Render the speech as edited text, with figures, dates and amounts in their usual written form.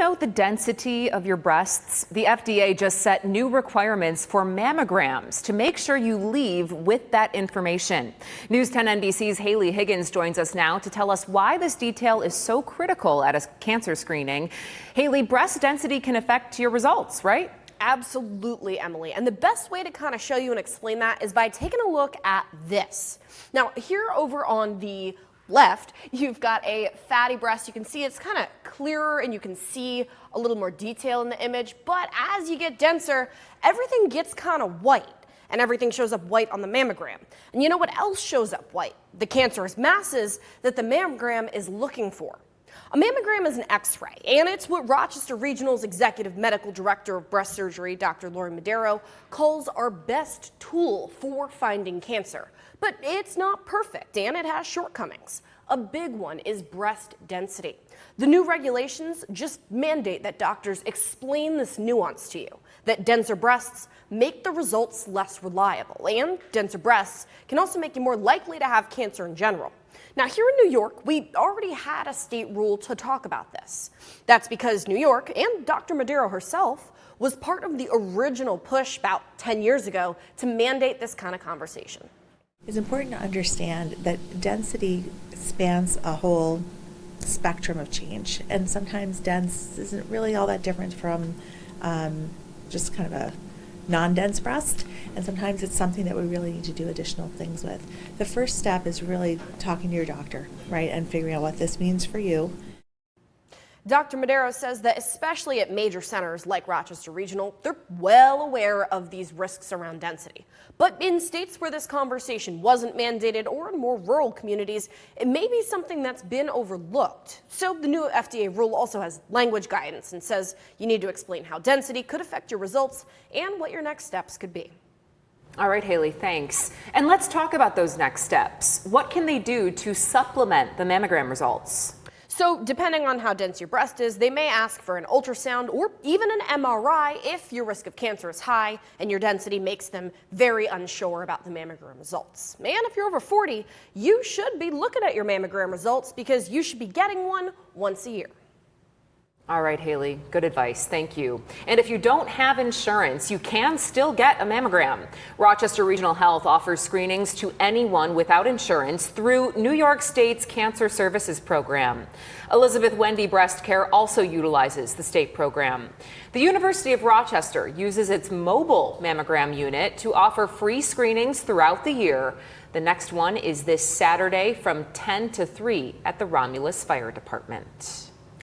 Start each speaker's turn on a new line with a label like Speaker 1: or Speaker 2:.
Speaker 1: know the density of your breasts? The FDA just set new requirements for mammograms to make sure you leave with that information. News 10 NBC's Haley Higgins joins us now to tell us why this detail is so critical at a cancer screening. Haley, breast density can affect your results, right?
Speaker 2: Absolutely, Emily. And the best way to kind of show you and explain that is by taking a look at this. Now, here over on the left, you've got a fatty breast. You can see it's kind of clearer and you can see a little more detail in the image. But as you get denser, everything gets kind of white and everything shows up white on the mammogram. And you know what else shows up white? The cancerous masses that the mammogram is looking for. A mammogram is an X-ray, and it's what Rochester Regional's Executive Medical Director of Breast Surgery, Dr. Laurie Madero, calls our best tool for finding cancer. But it's not perfect, and it has shortcomings. A big one is breast density. The new regulations just mandate that doctors explain this nuance to you, that denser breasts make the results less reliable, and denser breasts can also make you more likely to have cancer in general. Now, here in New York, we already had a state rule to talk about this. That's because New York and Dr. Madero herself was part of the original push about 10 years ago to mandate this kind of conversation.
Speaker 3: It's important to understand that density spans a whole spectrum of change, and sometimes dense isn't really all that different from just kind of a non-dense breast, and sometimes it's something that we really need to do additional things with. The first step is really talking to your doctor, right, and figuring out what this means for you.
Speaker 2: Dr. Madero says that especially at major centers like Rochester Regional, they're well aware of these risks around density. But in states where this conversation wasn't mandated or in more rural communities, it may be something that's been overlooked. So the new FDA rule also has language guidance and says you need to explain how density could affect your results and what your next steps could be.
Speaker 1: All right, Haley, thanks. And let's talk about those next steps. What can they do to supplement the mammogram results?
Speaker 2: So depending on how dense your breast is, they may ask for an ultrasound or even an MRI if your risk of cancer is high and your density makes them very unsure about the mammogram results. And if you're over 40, you should be looking at your mammogram results because you should be getting one once a year.
Speaker 1: All right, Haley, good advice. Thank you. And if you don't have insurance, you can still get a mammogram. Rochester Regional Health offers screenings to anyone without insurance through New York State's Cancer Services Program. Elizabeth Wendy Breast Care also utilizes the state program. The University of Rochester uses its mobile mammogram unit to offer free screenings throughout the year. The next one is this Saturday from 10 to 3 at the Romulus Fire Department.